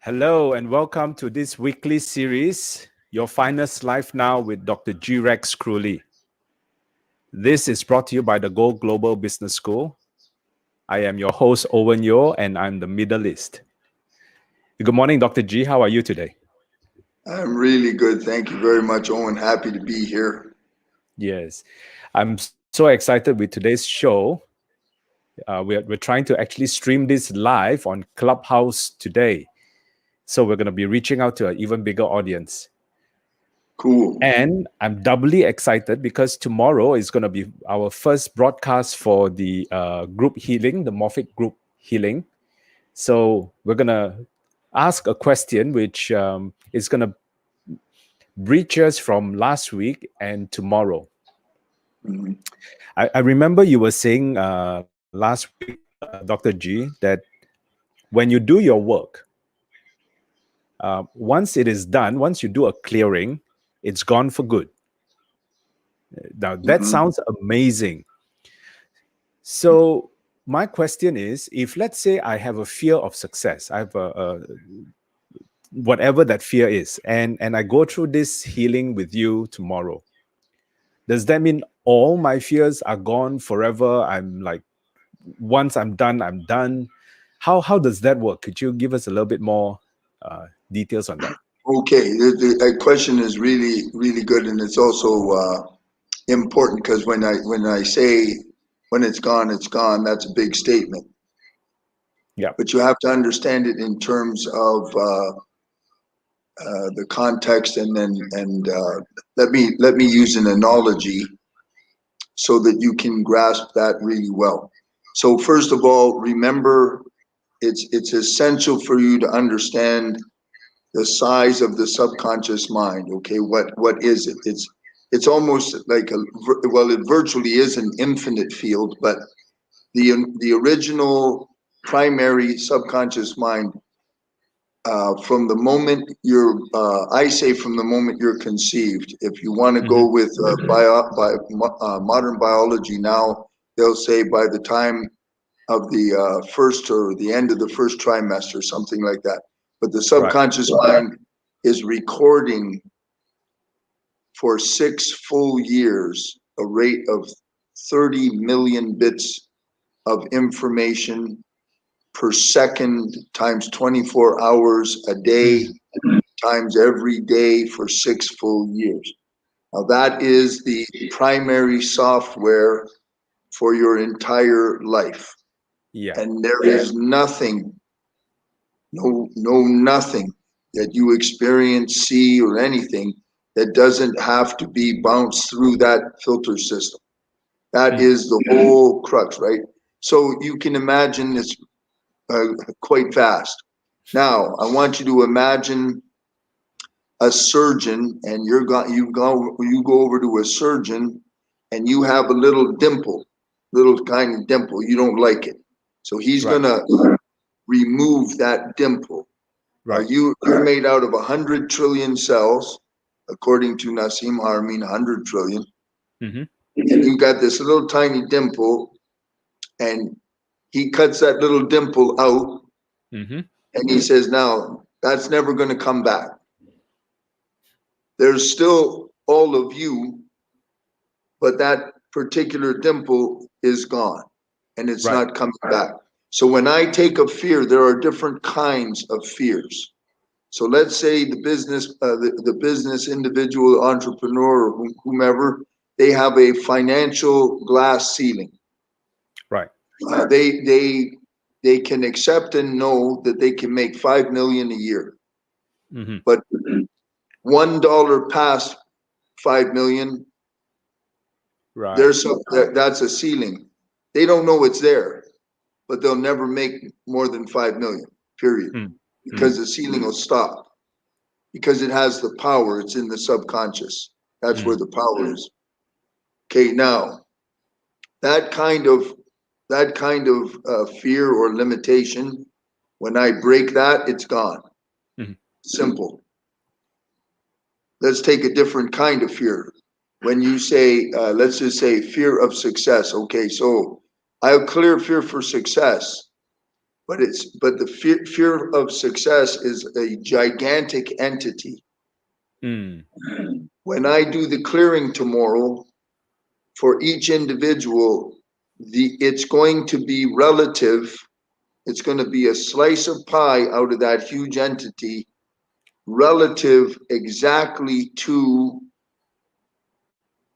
Hello and welcome to this weekly series, Your Finest Life Now with Dr. G. Rex Kruhly. This is brought to you by the GoGLOBAL Business School. I am your host, Owen Yeoh, and I'm the Middliest. Good morning, Dr. G. How are you today? I'm really good. Thank you very much, Owen. Happy to be here. Yes, I'm so excited with today's show. We're trying to actually stream this live on Clubhouse today. So we're going to be reaching out to an even bigger audience. Cool. And I'm doubly excited because tomorrow is going to be our first broadcast for the group healing, the Morphic group healing. So we're going to ask a question which is going to breach us from last week and tomorrow. Mm-hmm. I remember you were saying last week, Dr. G, that when you do your work, once it is done, once you do a clearing, it's gone for good. Now, that sounds amazing. So my question is, if let's say I have a fear of success, I have whatever that fear is, and I go through this healing with you tomorrow, does that mean all my fears are gone forever? I'm like, once I'm done, I'm done. How does that work? Could you give us a little bit more details on that? Okay, the question is really, really good, and it's also important because when I say when it's gone, that's a big statement. Yeah. But you have to understand it in terms of the context, and let me use an analogy so that you can grasp that really well. So first of all, remember, it's essential for you to understand the size of the subconscious mind. Okay, what is it? It's almost like it virtually is an infinite field, but the original primary subconscious mind, from the moment I say from the moment you're conceived. If you want to go with modern biology now, they'll say by the time of the first or the end of the first trimester, something like that. But the subconscious mind is recording for 6 full years a rate of 30 million bits of information per second times 24 hours a day times every day for 6 full years. Now that is the primary software for your entire life. Yeah. And there is nothing, nothing that you experience, see, or anything that doesn't have to be bounced through that filter system. That is the whole crux, right? So you can imagine it's quite vast. Now, I want you to imagine a surgeon, and you go over to a surgeon, and you have a little dimple, little tiny dimple. You don't like it, so he's gonna remove that dimple. Right. You're made out of 100 trillion cells, according to Nassim Haramein, 100 trillion. And you got this little tiny dimple, and he cuts that little dimple out, and he says, now that's never going to come back. There's still all of you, but that particular dimple is gone, and it's not coming back. So when I take a fear, there are different kinds of fears. So let's say the business individual, entrepreneur, or whomever, they have a financial glass ceiling. Right. They can accept and know that they can make 5 million a year, but $1 past 5 million, that's a ceiling. They don't know it's there, but they'll never make more than 5 million. Period. Because the ceiling will stop. Because it has the power. It's in the subconscious. That's where the power is. Okay, now that kind of fear or limitation, when I break that, it's gone. Simple. Let's take a different kind of fear. When you say, let's just say fear of success. Okay, so I'll clear fear for success, but the fear of success is a gigantic entity. Mm. When I do the clearing tomorrow, for each individual, it's going to be relative. It's going to be a slice of pie out of that huge entity, relative exactly to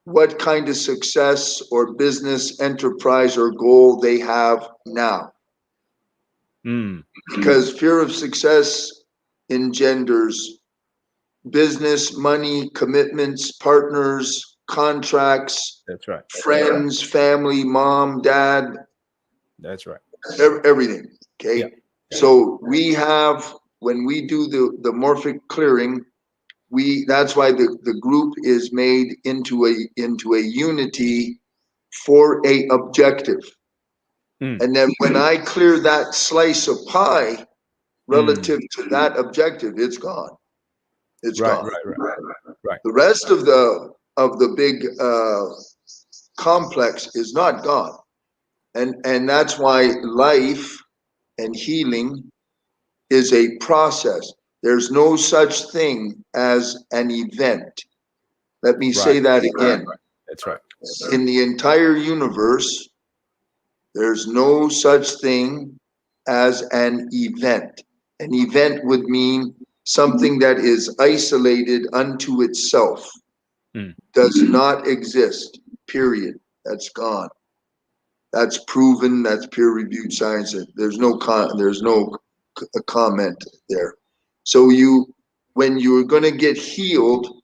what kind of success or business enterprise or goal they have now. Mm. Because fear of success engenders business, money, commitments, partners, contracts, That's right. friends, family, mom, dad, That's right. everything. Yeah. Okay. So we have, when we do the morphic clearing, that's why the group is made into a unity for a objective. Mm. And then when I clear that slice of pie Mm. relative to that objective, it's gone. It's Right. gone. Right. Right. Right. The rest of the big complex is not gone. And that's why life and healing is a process. There's no such thing as an event. Let me say Right. that again. That's right. In the entire universe, there's no such thing as an event. An event would mean something that is isolated unto itself, Mm. does not exist, period. That's gone. That's proven, that's peer-reviewed science. There's no comment there. So when you're going to get healed,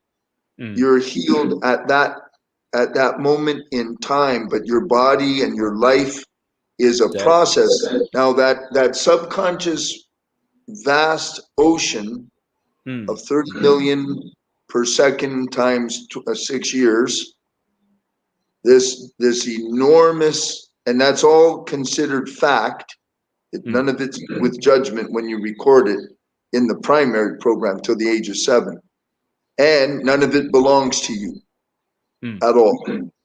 Mm. you're healed at that moment in time, but your body and your life is a That. process. Now that subconscious vast ocean Mm. of 30 million per second times 6 years, this enormous, and that's all considered fact. Mm. None of it's with judgment when you record it in the primary program till the age of 7. And none of it belongs to you Mm. at all.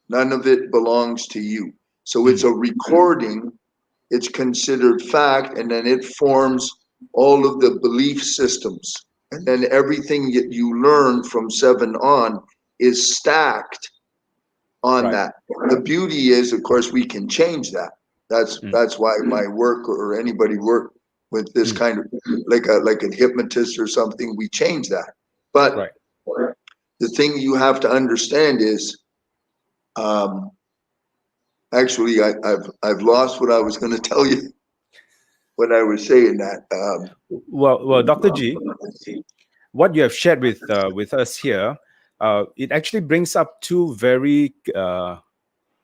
None of it belongs to you. So it's Mm. a recording, it's considered fact, and then it forms all of the belief systems. And then everything that you learn from 7 on is stacked on Right. that. The beauty is, of course, we can change that. Mm. That's why my work, or anybody work with this Mm. kind of, like a hypnotist or something, we change that. But Right. the thing you have to understand is, um, actually, I've lost what I was going to tell you when I was saying that. Well, Dr. G, what you have shared with us here, it actually brings up two very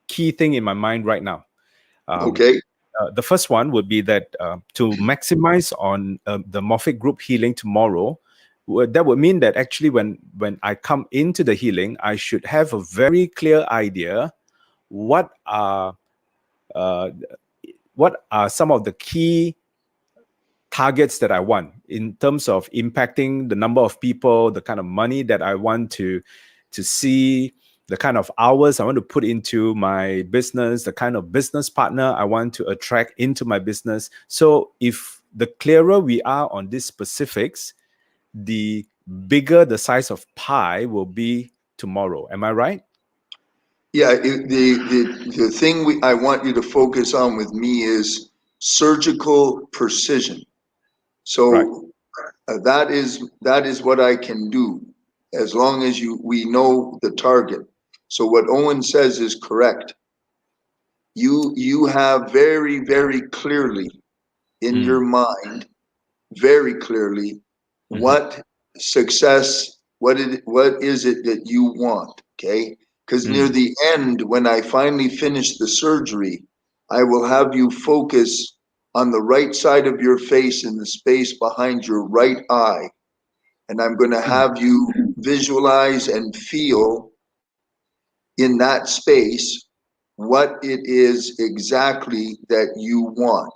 key thing in my mind right now. Um, Okay. the first one would be that to maximize on the morphic group healing tomorrow, that would mean that actually when I come into the healing, I should have a very clear idea what are uh, some of the key targets that I want in terms of impacting the number of people, the kind of money that I want to see, the kind of hours I want to put into my business, the kind of business partner I want to attract into my business. So if the clearer we are on these specifics, the bigger the size of pie will be tomorrow. Am I right? Yeah, the thing I want you to focus on with me is surgical precision. Right. So that is what I can do, as long as we know the target. So what Owen says is correct. You have very, very clearly in your Mm. mind, very clearly, Mhm. what success, what is it that you want, okay? Because near Mm. the end, when I finally finish the surgery, I will have you focus on the right side of your face in the space behind your right eye. And I'm going to Mm. have you visualize and feel in that space what it is exactly that you want,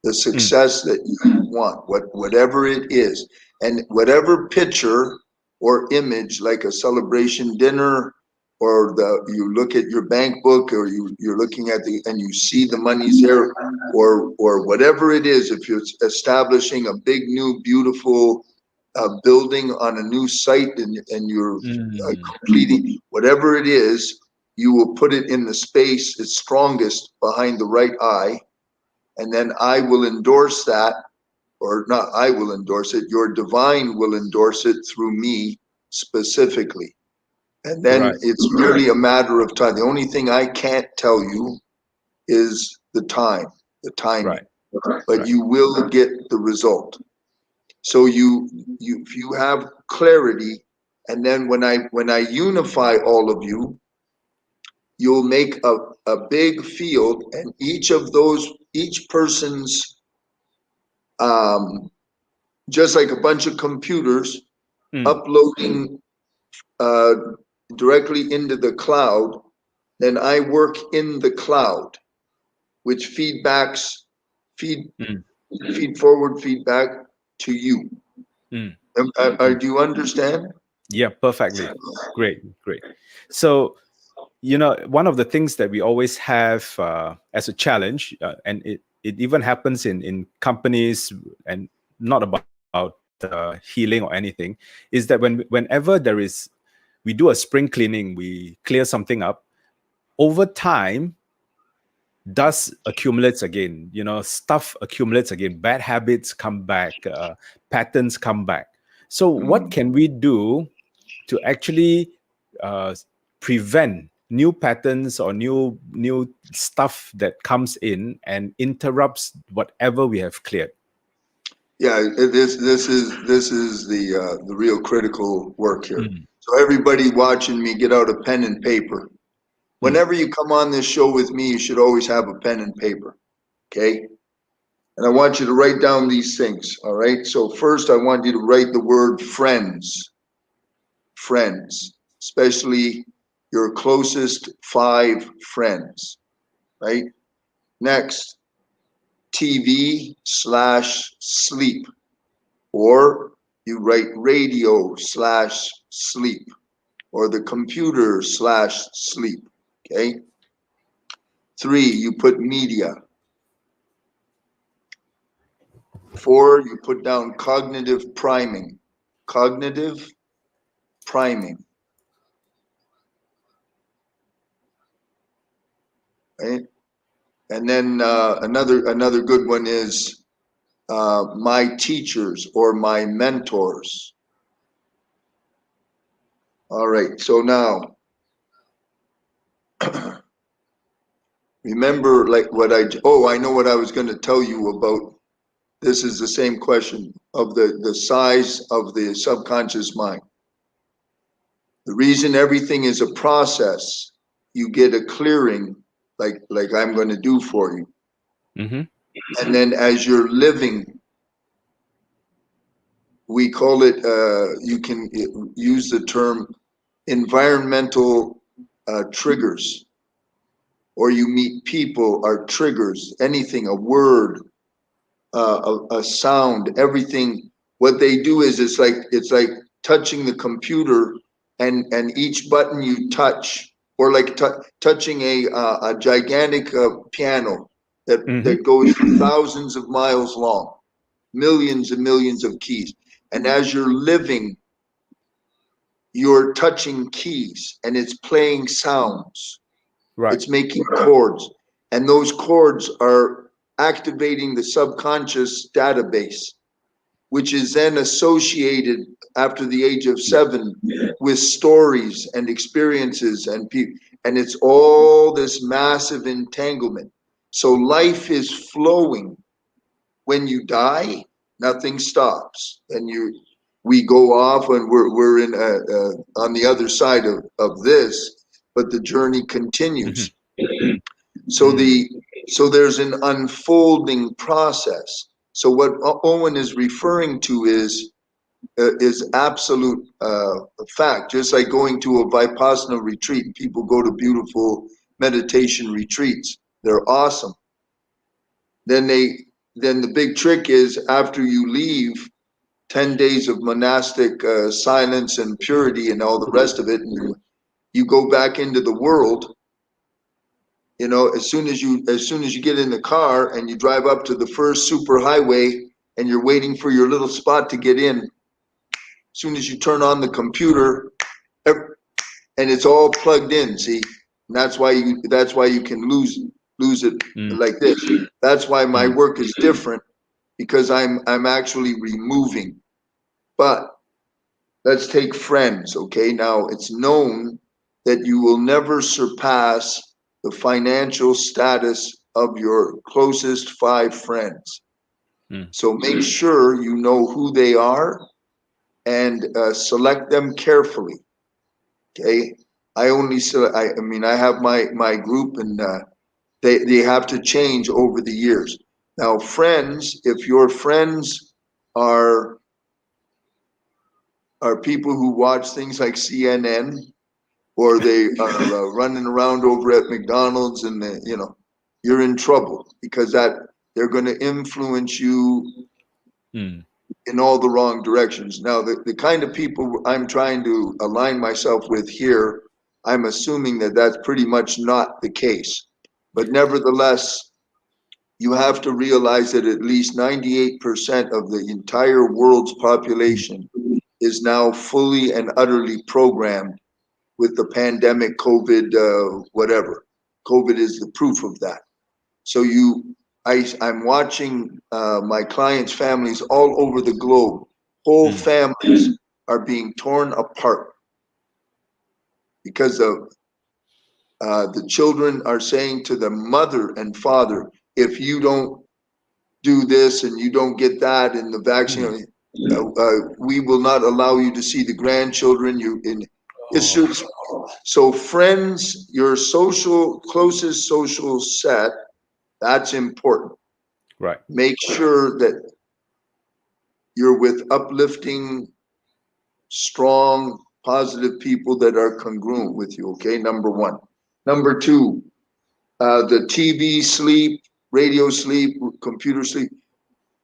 the Mm. success that you want, whatever it is. And whatever picture or image, like a celebration dinner or you look at your bank book, or you're looking at and you see the money's there, or whatever it is. If you're establishing a big new beautiful building on a new site, and you're completing whatever it is, you will put it in the space it's strongest behind the right eye, and then I will endorse that, or not I will endorse it, your divine will endorse it through me specifically. And then Right. it's merely a matter of time. The only thing I can't tell you is the timing, Right. but Right. you will get the result. So if you have clarity, and then when I unify all of you, you'll make a big field, and each person's, just like a bunch of computers Mm. uploading uh, directly into the cloud. Then I work in the cloud, which feed Mm. feed forward feedback to you. Mm. Do you understand? Yeah, perfectly. Great, great. So, one of the things that we always have as a challenge, and it even happens in companies, and not about healing or anything, is that whenever we do a spring cleaning, we clear something up, over time, dust accumulates again, stuff accumulates again, bad habits come back, patterns come back. So what can we do to actually uh, prevent new patterns or new stuff that comes in and interrupts whatever we have cleared? Yeah, this is the real critical work here. Mm, So everybody watching me, get out a pen and paper. mm, Whenever you come on this show with me, you should always have a pen and paper. Okay? And I want you to write down these things. All right. So first, I want you to write the word friends. Friends, especially your closest 5 friends. Right. Next, TV/sleep, or you write radio/sleep, or the computer/sleep. Okay. 3, you put media. 4, you put down cognitive priming. Cognitive priming. Right. And then another good one is my teachers or my mentors. All right. So now, remember, like I know what I was going to tell you about. This is the same question of the size of the subconscious mind. The reason everything is a process, you get a clearing, like I'm going to do for you. mhm, And then as you're living, we call it, you can use the term environmental triggers, or you meet people are triggers, anything, a word, a sound, everything. What they do is it's like touching the computer, and each button you touch, or like touching a gigantic piano mhm, that goes thousands of miles long, millions and millions of keys. And as you're living, you're touching keys, and it's playing sounds. right. It's making chords, and those chords are activating the subconscious database, which is then associated after the age of Yeah. 7 with stories and experiences and people, and it's all this massive entanglement. So life is flowing. When you die, nothing stops, and we go off, and we're in on the other side of this, but the journey Mhm, continues. So mm, there's an unfolding process. So what Owen is referring to is absolute fact. Just like going to a Vipassana retreat, people go to beautiful meditation retreats. They're awesome. Then the big trick is, after you leave, 10 days of monastic silence and purity and all the rest of it, You go back into the world, you know, as soon as you get in the car and you drive up to the first super highway and you're waiting for your little spot to get in, as soon as you turn on the computer, and it's all plugged in, see? And that's why you can lose it like this. That's why my work is different, because I'm actually removing. But let's take friends, okay? Now, it's known that you will never surpass the financial status of your closest 5 friends. So make sure you know who they are and select them carefully, okay? I only select, I mean, I have my group, and they have to change over the years. Now, friends, if your friends are people who watch things like CNN, or they are running around over at McDonald's, and you know, you're in trouble, because that they're going to influence you in all the wrong directions. Now, the kind of people I'm trying to align myself with here, I'm assuming that that's pretty much not the case. But nevertheless, you have to realize that at least 98% of the entire world's population is now fully and utterly programmed with the pandemic, COVID, whatever. COVID is the proof of that. So I'm watching my clients' families all over the globe. Whole families are being torn apart because of the children are saying to the mother and father, if you don't do this and you don't get that and the vaccine, we will not allow you to see the grandchildren. It's just, so friends, your closest social set, that's important. Right. Make sure that you're with uplifting, strong, positive people that are congruent with you, okay? Number one. Number two, the TV sleep, radio sleep, computer sleep.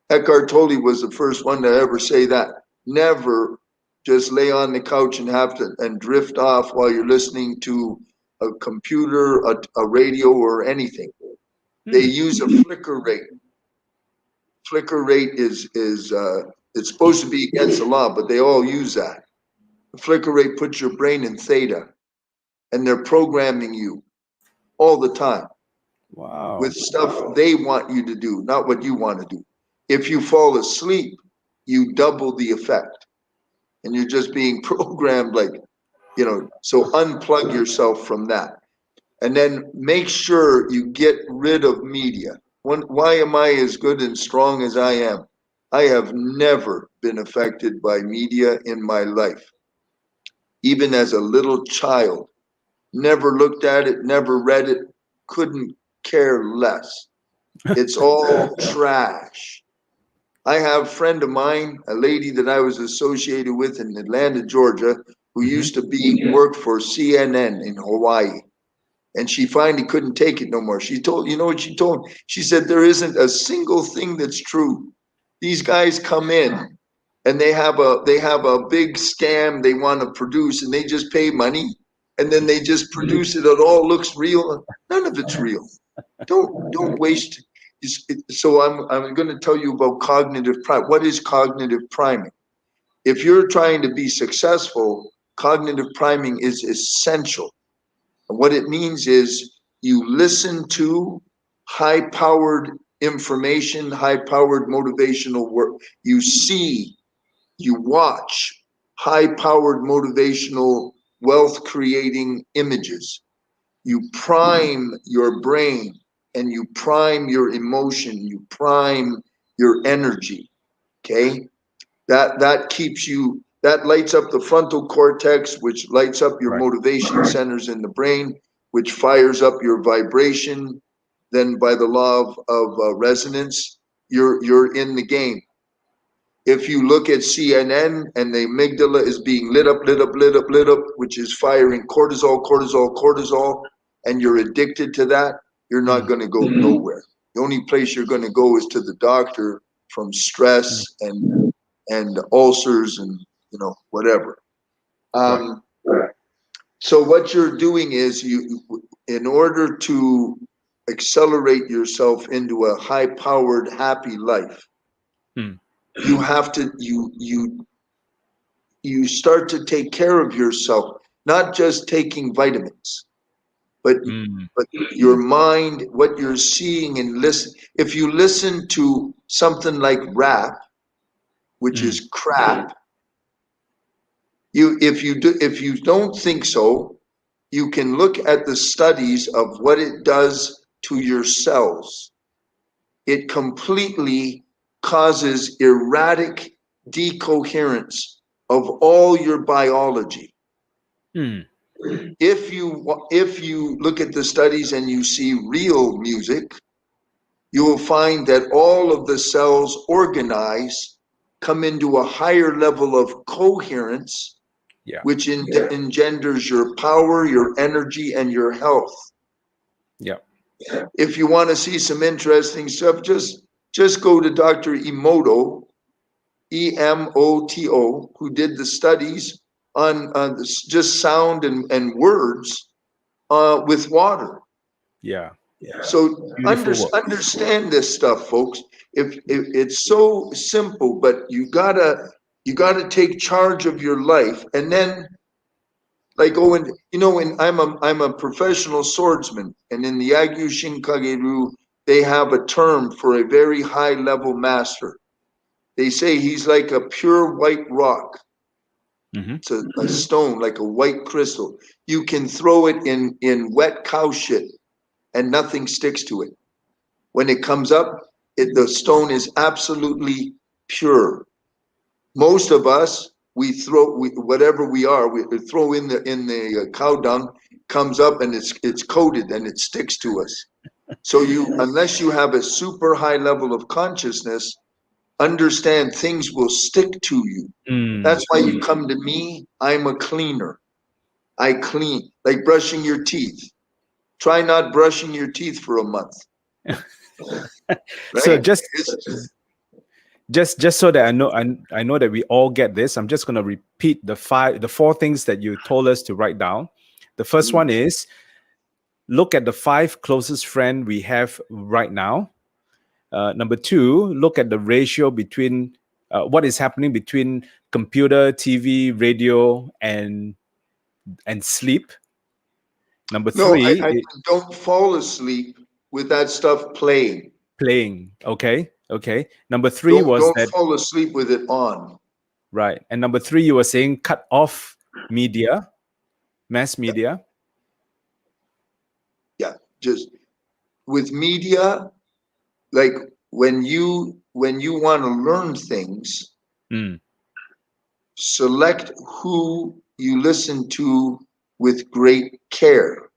Eckhart Tolle was the first one to ever say that. Never just lay on the couch and drift off while you're listening to a computer, a radio, or anything. They use a flicker rate. Flicker rate is it's supposed to be against the law, but they all use that. The flicker rate puts your brain in theta, and they're programming you all the time with Wow. stuff they want you to do, not what you want to do. If you fall asleep, you double the effect, and you're just being programmed, like, you know. So unplug yourself from that, and then make sure you get rid of media. Why am I as good and strong as I am? I have never been affected by media in my life. Even as a little child, never looked at it, never read it, couldn't care less. It's all trash. I have a friend of mine, a lady that I was associated with in Atlanta, Georgia, who used to work for CNN in Hawaii. And she finally couldn't take it no more. She told, you know what she told? She said, there isn't a single thing that's true. These guys come in and they have a big scam they want to produce, and they just pay money, and then they just produce it. It all looks real. None of it's real. Don't waste. So I'm going to tell you about cognitive priming. What is cognitive priming? If you're trying to be successful, cognitive priming is essential. And what it means is you listen to high-powered information, high-powered motivational work. You see, you watch high-powered motivational wealth-creating images. You prime your brain, and you prime your emotion, you prime your energy, okay? That keeps you, that lights up the frontal cortex, which lights up your Right. motivation centers in the brain, which fires up your vibration. Then by the law of resonance, you're in the game. If you look at CNN and the amygdala is being lit up, lit up, lit up, lit up, which is firing cortisol, cortisol, cortisol, and you're addicted to that, you're not going to go nowhere. The only place you're going to go is to the doctor from stress and ulcers and, you know, whatever. Right. So what you're doing is in order to accelerate yourself into a high-powered, happy life, Mm, you have to you start to take care of yourself, not just taking vitamins, but mm, but your mind, what you're seeing and listen. If you listen to something like rap, which mm, is crap, if you don't think so, you can look at the studies of what it does to your cells. It completely causes erratic decoherence of all your biology. mm, If you look at the studies and you see real music, you will find that all of the cells organize, come into a higher level of coherence, yeah, which engenders your power, your energy, and your health. yeah. If you want to see some interesting stuff, just go to Dr. Emoto, Emoto, who did the studies on just sound and words with water. Yeah. So Beautiful work. understand this stuff, folks. If it's so simple, but you gotta take charge of your life, and then like Owen, and I'm a professional swordsman, and in the Agyu Shinkageru, they have a term for a very high level master. They say he's like a pure white rock. Hmm. It's a stone, like a white crystal. You can throw it in wet cow shit, and nothing sticks to it. When it comes up, the stone is absolutely pure. Most of us, whatever we are, we throw in the cow dung, comes up and it's coated and it sticks to us. So unless you have a super high level of consciousness, understand things will stick to you. Mm. That's why you come to me. I'm a cleaner. I clean, like brushing your teeth. Try not brushing your teeth for a month, So right? just so that I know that we all get this, I'm just going to repeat the four things that you told us to write down. The first one is look at the 5 closest friend we have right now. Number 2, look at the ratio between what is happening between computer, TV, radio, and sleep. Number No, I 3, don't fall asleep with that stuff playing. playing. Okay. Number 3 was Don't that, fall asleep with it on. right? And number 3, you were saying cut off media, mass Yeah, media. yeah. Just with media, like when you want to learn things, Mm, select who you listen to with great care.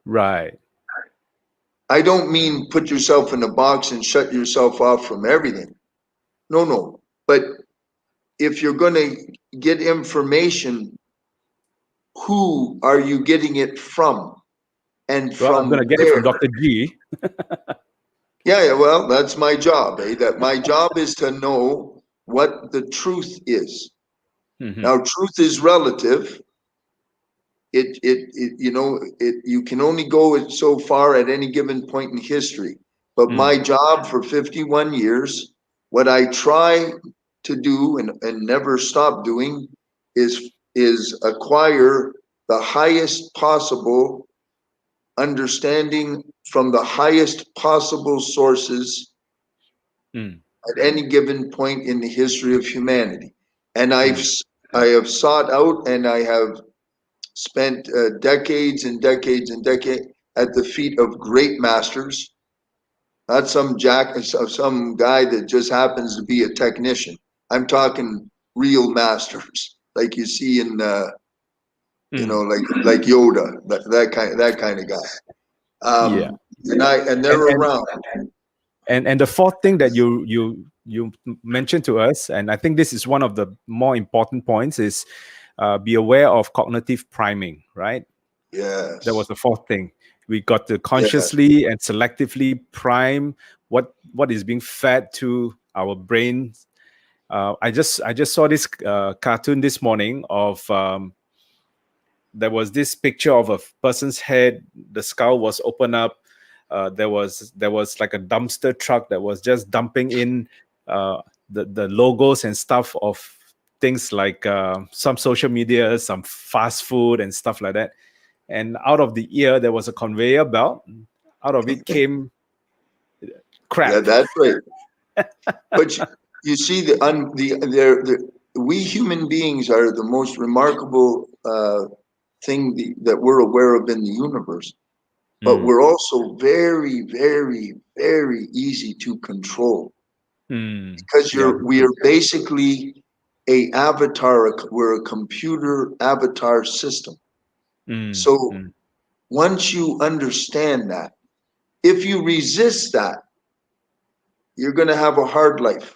right. I don't mean put yourself in a box and shut yourself off from everything. No, no. But if you're going to get information, who are you getting it from and Well, I'm from going to get it from where? Dr. G. Yeah, well, that's my job, eh? That my job is to know what the truth is. Mhm. Now, truth is relative. You can only go so far at any given point in history. But Mm, my job for 51 years, what I try to do and never stop doing is acquire the highest possible understanding from the highest possible sources mm, at any given point in the history of humanity. And mm. I have sought out and I have spent decades and decades and decades at the feet of great masters, not some guy that just happens to be a technician. I'm talking real masters, like you see in Mm. like Yoda, that kind of guy. Yeah. And they're And around. and the fourth thing that you mentioned to us, and I think this is one of the more important points, is be aware of cognitive priming, right? That was Yes, the fourth thing. We got to yes. consciously and selectively prime what is being fed to our brains. I just saw this cartoon this morning of there was this picture of a person's head. The skull was open up. There was like a dumpster truck that was just dumping in the logos and stuff of things like some social media, some fast food and stuff like that. And out of the ear, there was a conveyor belt. Out of it came crap. Yeah, that's right. But you see, we human beings are the most remarkable thing that we're aware of in the universe. But we're also very, very, very easy to control because we are basically a avatar. We're a computer avatar system. So once you understand that, if you resist that, you're going to have a hard life.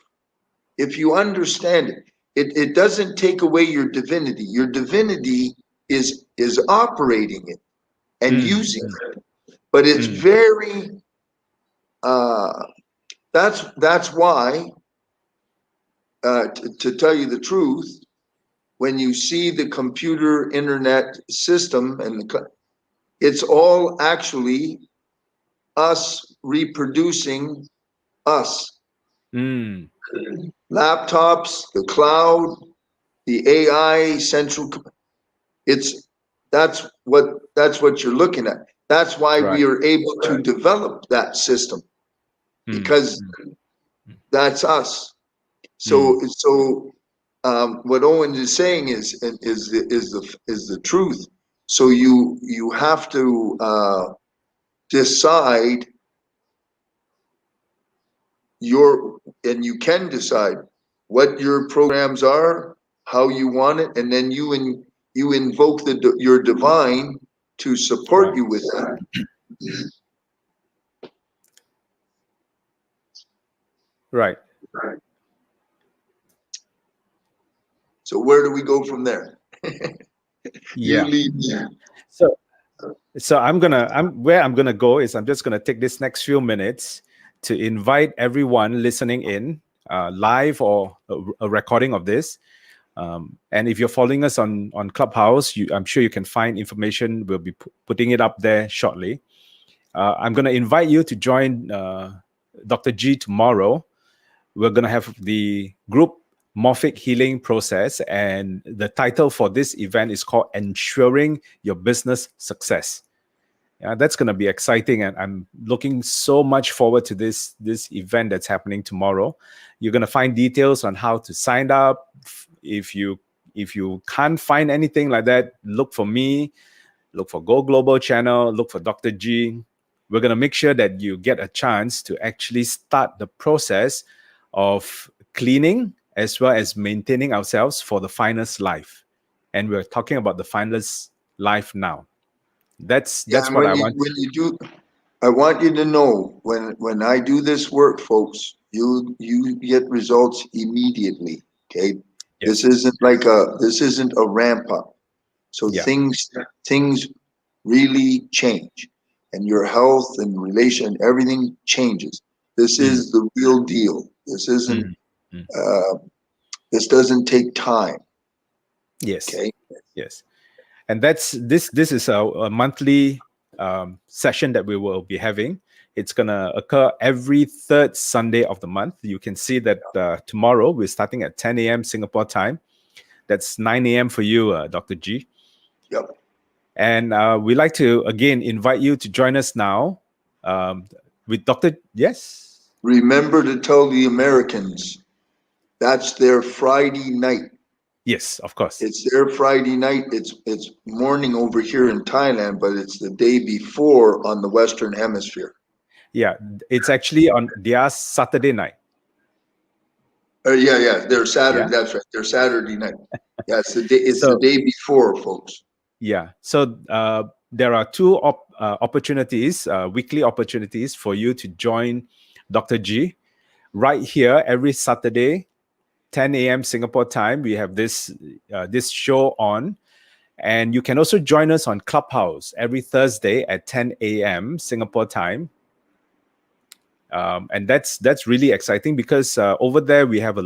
If you understand it, it doesn't take away your divinity. Your divinity is operating it and using it. But it's very, that's why, to tell you the truth, when you see the computer internet system, it's all actually us reproducing us. Laptops, the cloud, the AI central, that's what you're looking at. That's why we are able to develop that system, because that's us. So what Owen is saying is the truth. So you have to decide and you can decide what your programs are, how you want it, and then you invoke your divine to support you with that. Right. So where do we go from there? Yeah. You lead me. So I'm gonna go is I'm just gonna take this next few minutes to invite everyone listening in live or a recording of this. And if you're following us on Clubhouse, I'm sure you can find information. We'll be putting it up there shortly. I'm going to invite you to join Dr. G tomorrow. We're going to have the group Morphic Healing Process, and the title for this event is called Ensuring Your Business Success. Yeah, that's going to be exciting, and I'm looking so much forward to this event that's happening tomorrow. You're going to find details on how to sign up. If you can't find anything like that, look for me, look for Go Global channel, look for Dr. G. We're going to make sure that you get a chance to actually start the process of cleaning as well as maintaining ourselves for the finest life. And we're talking about the finest life now. That's what I want. When you do, I want you to know when I do this work, folks, you get results immediately. Okay, yes. This isn't a ramp up. So things really change, and your health and relation, everything changes. This is the real deal. This isn't. This doesn't take time. Yes. Okay. Yes. And this is a monthly session that we will be having. It's going to occur every third Sunday of the month. You can see that tomorrow we're starting at 10 a.m. Singapore time. That's 9 a.m. for you, Dr. G. Yep. And we'd like to, again, invite you to join us now with Dr. Yes. Remember to tell the Americans that's their Friday night. Yes, of course. It's their Friday night. It's morning over here in Thailand, but it's the day before on the Western Hemisphere. Yeah, it's actually on their Saturday night. Yeah, they're Saturday. Yeah? That's right. They're Saturday night. Yeah, it's the day before, folks. Yeah. So there are two opportunities, weekly opportunities for you to join Dr. G right here every Saturday, 10 a.m. Singapore time. We have this show on, and you can also join us on Clubhouse every Thursday at 10 a.m. Singapore time. And that's really exciting because over there we have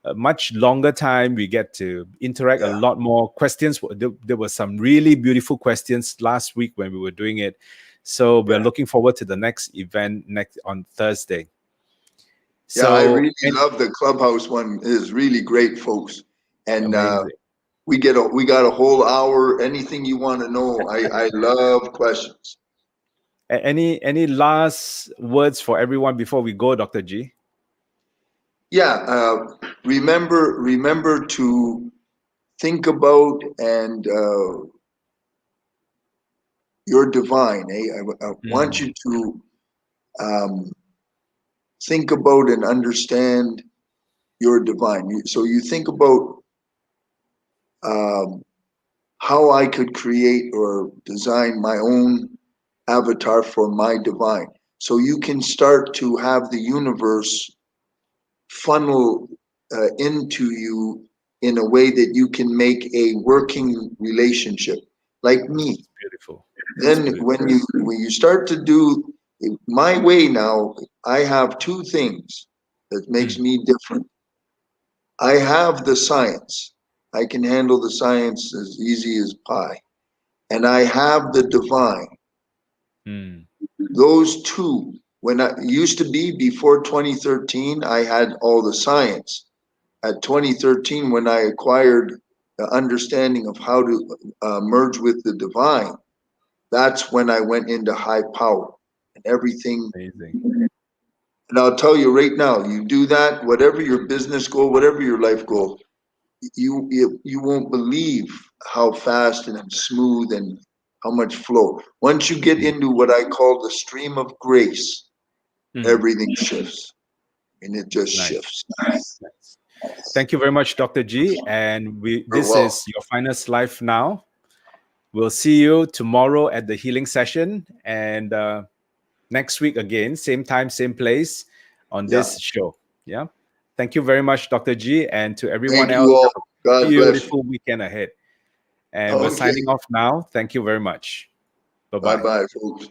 a much longer time. We get to interact a Yeah. lot more. Questions, there were some really beautiful questions last week when we were doing it. So we're Yeah. looking forward to the next event next on Thursday. Yeah, I So really love the clubhouse one. It is really great, folks. And amazing. we got a whole hour. Anything you want to know. I love questions. Any last words for everyone before we go, Dr. G? Yeah, remember to think about and your divine. I want you to um, think about and understand your divine. So you think about um, how I could create or design my own avatar for my divine. So you can start to have the universe funnel into you in a way that you can make a working relationship, like me. Beautiful. It's Then beautiful. when you start to do my way now, I have two things that makes Mm, me different. I have the science. I can handle the science as easy as pie. And I have the divine. mm, Those two, when I used to be before 2013, I had all the science. At 2013, when I acquired the understanding of how to merge with the divine, that's when I went into high power and everything. amazing. And I'll tell you right now, you do that, whatever your business goal, whatever your life goal, you won't believe how fast and smooth and how much flow. Once you get Mm, into what I call the stream of grace, mm, everything shifts, and it just nice. shifts. Nice. Thank you very much, Dr. G. And You're this welcome. is your finest life now. We'll see you tomorrow at the healing session, and next week again, same time, same place on Yeah. this show. Yeah. Thank you very much, Dr. G, and to everyone Thank you else. all. Have a God bless you. beautiful weekend ahead. And we're Okay. signing off now. Thank you very much. Bye Bye bye. bye, folks.